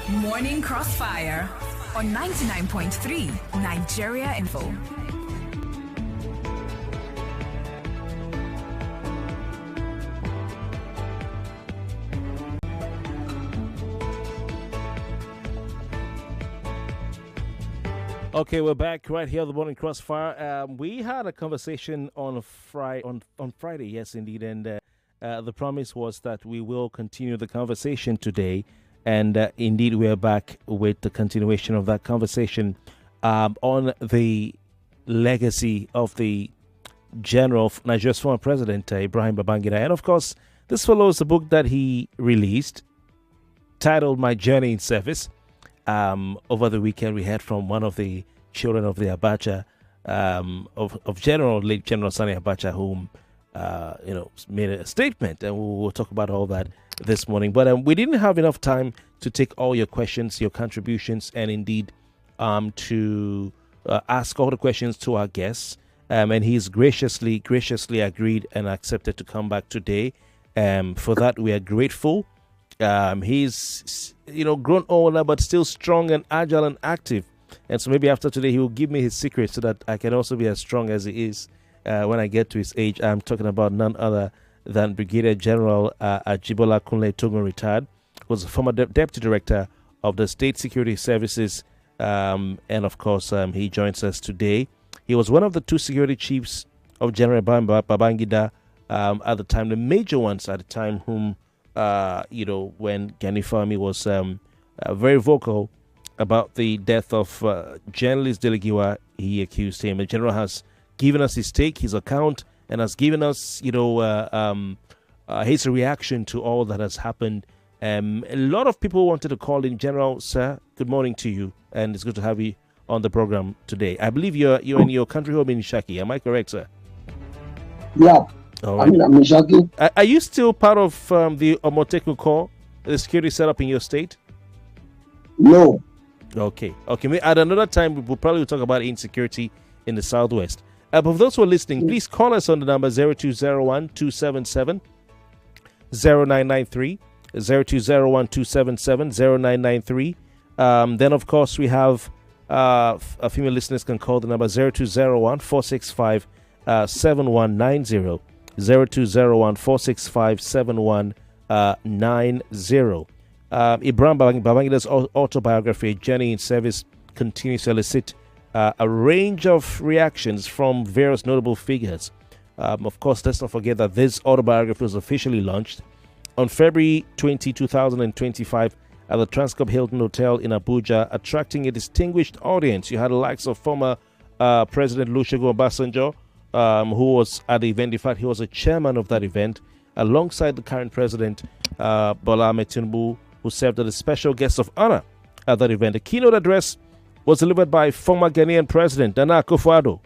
Morning Crossfire on 99.3 Nigeria Info. Okay, we're back right here on the Morning Crossfire. We had a conversation on Friday, yes, indeed, and the promise was that we will continue the conversation today, and indeed, we are back with the continuation of that conversation on the legacy of the General of Nigeria's former President, Ibrahim Babangida. And of course, this follows the book that he released titled My Journey in Service. Over the weekend, we heard from one of the children of the Abacha, of late General Sani Abacha, whom made a statement, and we'll talk about all that this morning. But we didn't have enough time to take all your questions, your contributions, and indeed to ask all the questions to our guests. And he's graciously agreed and accepted to come back today. For that, we are grateful. He's grown older but still strong and agile and active, and so maybe after today he will give me his secret so that I can also be as strong as he is when I get to his age. I'm talking about none other than Brigadier-General Ajibola Kunle Togun, retired, who was a former deputy director of the State Security Services, and of course he joins us today. He was one of the two security chiefs of General Babangida at the time, the major ones at the time, whom when Gani Fahmy was very vocal about the death of journalist Delegiwa, he accused him. The general has given us his take, his account, and has given us, his reaction to all that has happened. A lot of people wanted to call in. General, sir, good morning to you, and it's good to have you on the program today. I believe you're in your country home in Shaki. Am I correct, sir? Yeah. Right. I'm in Shaki. Are you still part of the Omoteku Corps, the security setup in your state? No. Okay. At another time, we'll probably talk about insecurity in the Southwest. But for those who are listening, please call us on the number 0201-277-0993, 0201-277-0993. Then, of course, we have a female listeners can call the number 0201-465-7190. 0201-465-7190. Ibrahim Babangida's autobiography, Journey in Service, continues to elicit a range of reactions from various notable figures. Of course, let's not forget that this autobiography was officially launched on February 20, 2025 at the Transcorp Hilton Hotel in Abuja, attracting a distinguished audience. You had the likes of former President Olusegun Obasanjo, who was at the event. In fact, he was a chairman of that event, alongside the current president, Bola Ahmed Tinubu, who served as a special guest of honor at that event. The keynote address was delivered by former Ghanaian President Nana Akufo-Addo,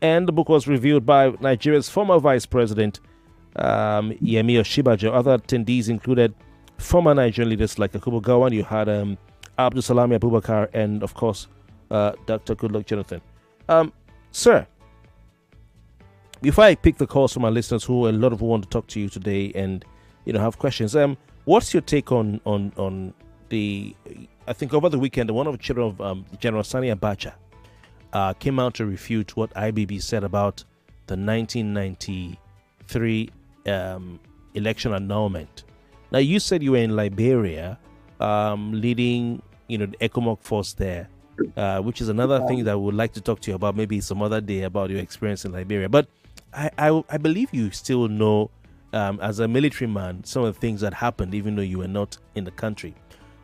and the book was reviewed by Nigeria's former Vice President Yemi Osinbajo. Other attendees included former Nigerian leaders like Yakubu Gowon. You had Abdul Salami Abubakar, and of course Dr. Goodluck Jonathan. Sir, before I pick the calls from our listeners, who a lot of who want to talk to you today and have questions, what's your take on the? I think over the weekend, one of the children of General Sani Abacha came out to refute what IBB said about the 1993 election annulment. Now, you said you were in Liberia, leading the ECOMOG force there, which is another thing that I would like to talk to you about maybe some other day, about your experience in Liberia. But I believe you still know, as a military man, some of the things that happened, even though you were not in the country.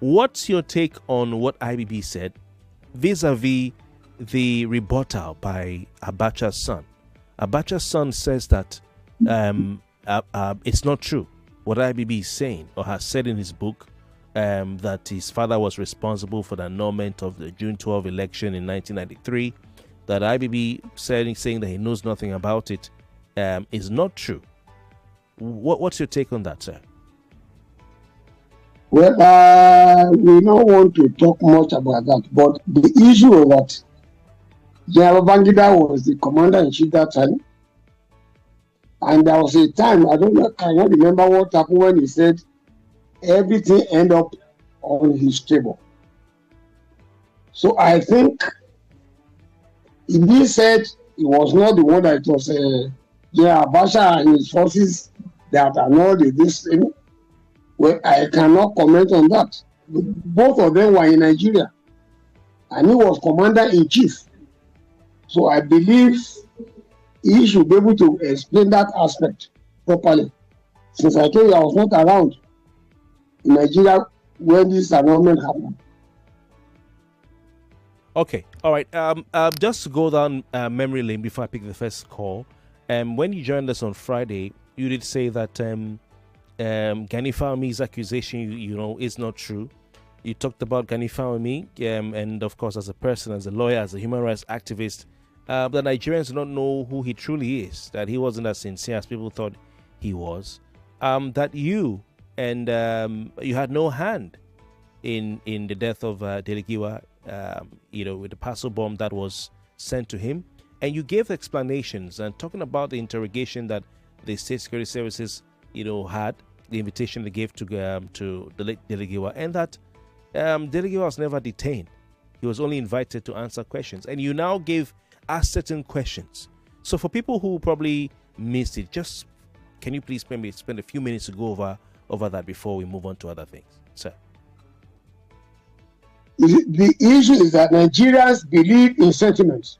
What's your take on what IBB said vis-a-vis the rebuttal by Abacha's son? Abacha's son says that it's not true what IBB is saying or has said in his book, that his father was responsible for the annulment of the June 12 election in 1993, that IBB saying that he knows nothing about it is not true. What's your take on that, sir? Well, we don't want to talk much about that, but the issue was that General Babangida was the commander-in-chief that time, and there was a time, I cannot remember what happened, when he said everything ended up on his table. So I think if he said he was not the one that it was Abacha and his forces that annulled this thing, well, I cannot comment on that. Both of them were in Nigeria, and he was commander-in-chief. So I believe he should be able to explain that aspect properly. Since I told you I was not around in Nigeria when this annulment happened. Okay, all right. Just to go down memory lane before I pick the first call. When you joined us on Friday, you did say that Gani Fawemi's accusation, is not true. You talked about Gani Fawemi, and of course, as a person, as a lawyer, as a human rights activist, the Nigerians do not know who he truly is. That he wasn't as sincere as people thought he was. That you and you had no hand in the death of Delegiwa. With the parcel bomb that was sent to him, and you gave explanations and talking about the interrogation that the state security services, had, the invitation they gave to the late Delegiwa, and that Delegiwa was never detained. He was only invited to answer questions, and you now gave us certain questions. So for people who probably missed it, just can you please spend a few minutes to go over that before we move on to other things, sir? The issue is that Nigerians believe in sentiments.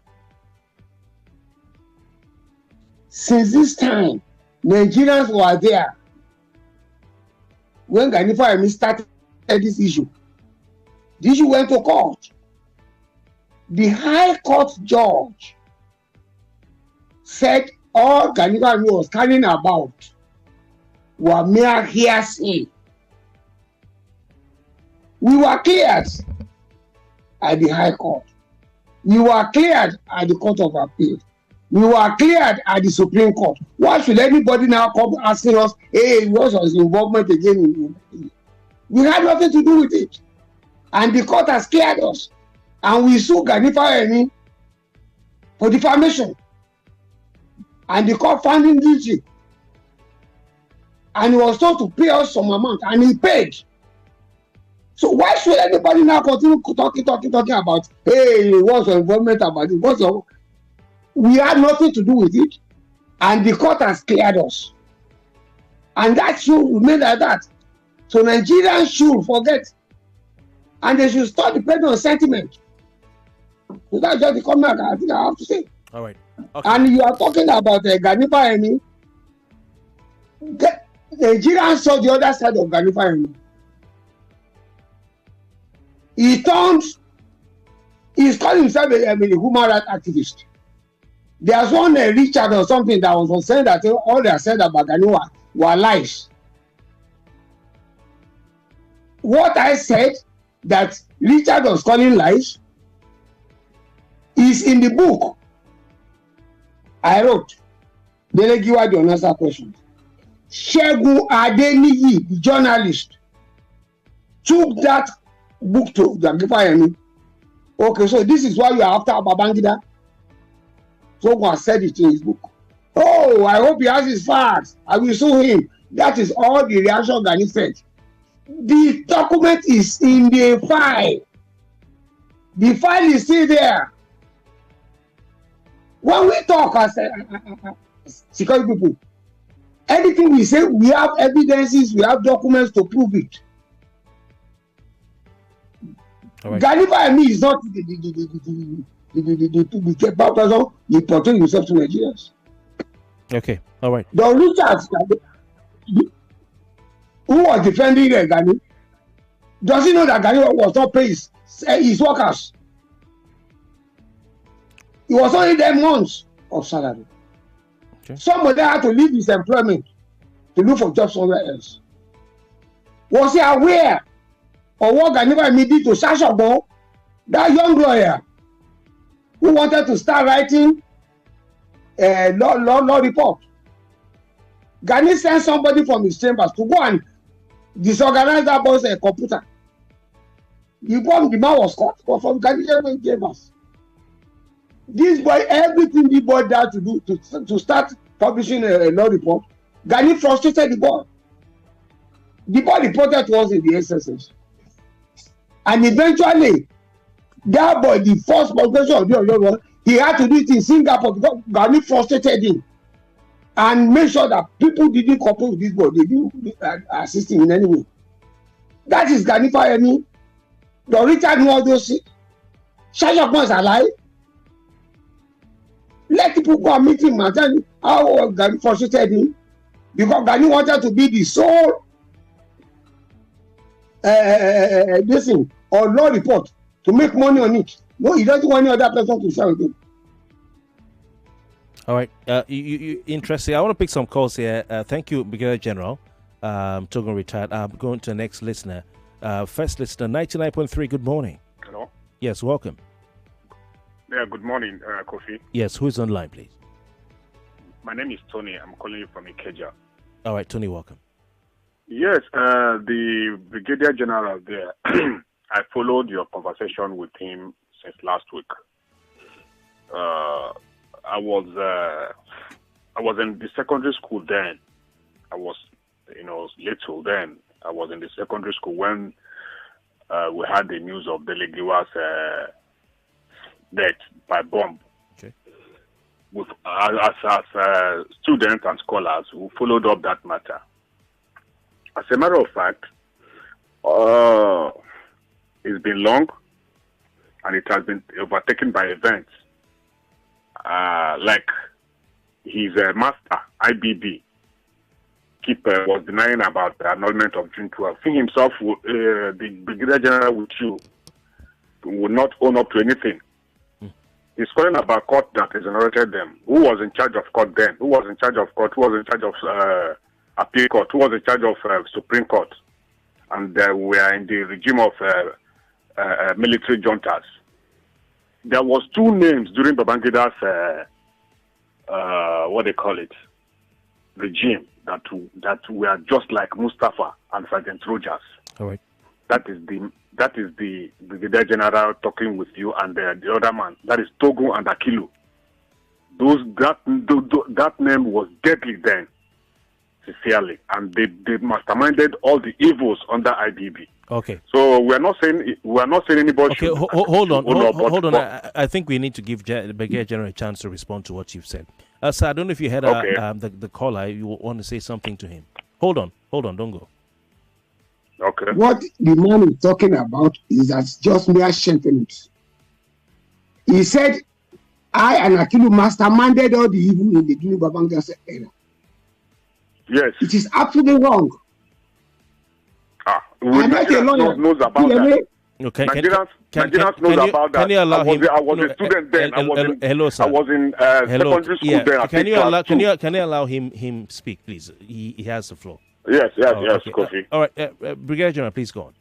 Since this time, Nigerians were there when Gani Fawemi started this issue. The issue went to court. The High Court judge said all Gani Fawemi was carrying about were mere hearsay. We were cleared at the High Court. We were cleared at the Court of Appeal. We were cleared at the Supreme Court. Why should anybody now come asking us, hey, what was involvement again? We had nothing to do with it. And the court has cleared us. And we sued Gani Fawemi for defamation. And the court found him guilty. And he was told to pay us some amount. And he paid. So why should anybody now continue talking about, hey, what's your involvement about it? We had nothing to do with it. And the court has cleared us. And that should remain like that. So Nigerians should forget. And they should stop depending on sentiment. So that's just the comment I think I have to say. All right. Okay. And you are talking about Gani Fawemi. Nigerians saw the other side of Gani Fawemi. He's called himself a human rights activist. There's one Richard or something that was saying that all they said about Gani were lies. What I said that Richard was calling lies is in the book I wrote. Delegiwa the unanswered questions. Segun Adeniyi, the journalist, took that book to Gani Fawemi. Okay, so this is why you are after Babangida. Someone said it in his book. Oh, I hope he has his facts. I will sue him. That is all the reaction Gani said. The document is in the file. The file is still there. When we talk as security people, anything we say, we have evidences, we have documents to prove it. Right. Gani Fawemi is not the person he portrayed himself to Nigerians. Okay, all right. The Richards, who was defending Gani, does he know that Gani was not paying his workers? He was only there months of salary. Okay. Somebody had to leave his employment to look for jobs somewhere else. Was he aware of what Gani Fawemi did to Sashobo, that young lawyer who wanted to start writing a law report? Gani sent somebody from his chambers to go and disorganize that boy's computer. The man was caught from Gani chambers. This boy, everything the boy had to do to start publishing a law report, Gani frustrated the boy. The boy reported to us in the SSS. And eventually, that boy, the first progression of the he had to do it in Singapore because Gani frustrated him and make sure that people didn't cooperate with this boy. They didn't assist him in any way. That is Gani Fayemi. The Richard know all those things. Shashokman is alive. Let people go and meet him and tell him how Gani frustrated him because Gani wanted to be the sole this thing or law report to make money on it. No, he doesn't want any other person to share with him. All right. You interesting. I want to pick some calls here. Thank you, Brigadier-General Togun retired. I'm going to the next listener. First listener, 99.3. Good morning. Hello. Yes, welcome. Yeah, good morning, Kofi. Yes, who's online, please? My name is Tony. I'm calling you from Ikeja. All right, Tony, welcome. Yes, the Brigadier General there. I followed your conversation with him since last week. I was in the secondary school then. I was, little then. I was in the secondary school when we had the news of Delegiwa's death by bomb. Okay. With as students and scholars who followed up that matter. As a matter of fact, it's been long, and it has been overtaken by events. Like his master, IBB, was denying about the annulment of June 12. He himself, the Brigadier General with you, would not own up to anything. He's calling about court that exonerated them. Who was in charge of court then? Who was in charge of court? Who was in charge of appeal court? Who was in charge of Supreme Court? And we are in the regime of military juntas. There was two names during Babangida's regime that were just like Mustafa and Sergeant Rogers. All right. That is the Brigadier General talking with you and the other man. That is Togun and Akilu. That name was deadly then, sincerely, and they masterminded all the evils under IBB. Okay. So we are not saying anybody. Okay, hold on. I think we need to give Brigadier General a chance to respond to what you've said. Sir, I don't know if you had the caller. You want to say something to him. Hold on. Don't go. Okay. What the man is talking about is that just mere sentiments. He said, I and Akilu masterminded all the evil in the Junior Babangida era. Yes. It is absolutely wrong. Nigerians knows about that. Okay. Nigerians knows about that. Can you allow him? I was a student then. Hello, sir. I was in secondary school then. Can you allow him speak, please? He has the floor. Yes, okay. Kofi. All right, Brigadier General, please go on.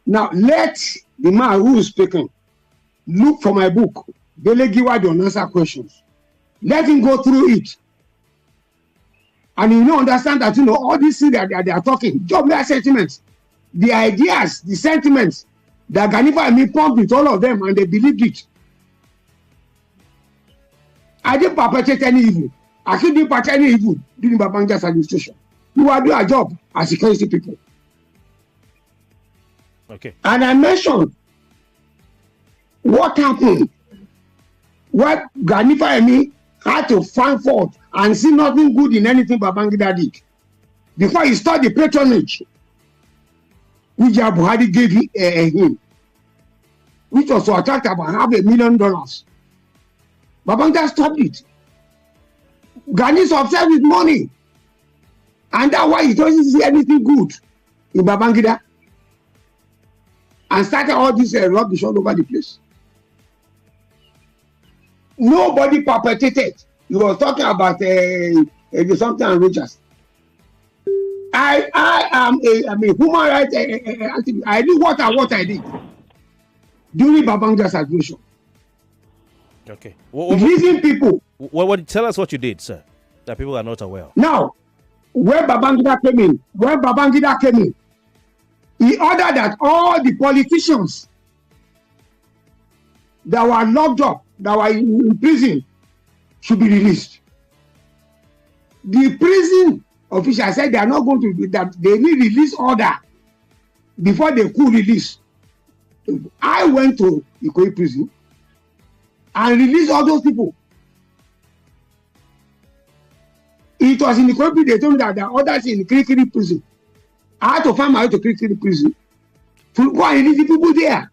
Now, let the man who is speaking look for my book, Delegiwa Don't Answer Questions. Let him go through it. And you understand that, all these things that they are talking, just mere sentiments, the ideas, the sentiments that Ganifa and me pumped with all of them, and they believed it. I didn't perpetrate any evil. I didn't perpetrate any evil during Babangida's administration. You are doing a job as security people. Okay. And I mentioned what happened. What Ganifa and me had to find fault and see nothing good in anything Babangida did. Before he started the patronage which Buhari gave him, which was to attract about $500,000. Babangida stopped it. Gani is obsessed with money. And that's why he doesn't see anything good in Babangida. And started all this rubbish all over the place. Nobody perpetrated. He was talking about something and Rogers. I am a human rights activist. I did what I did during Babangida's administration. Okay. Reason people. Tell us what you did, sir, that people are not aware of. Now, when Babangida came in, he ordered that all the politicians that were locked up, that were in prison, should be released. The prison officials said they are not going to do that. They need release order before they could release. I went to Ikoyi prison and released all those people. It was in Ikoyi prison, they told me that there are others in Kirikiri prison. I had to find my way to Kirikiri prison to go and release the people there.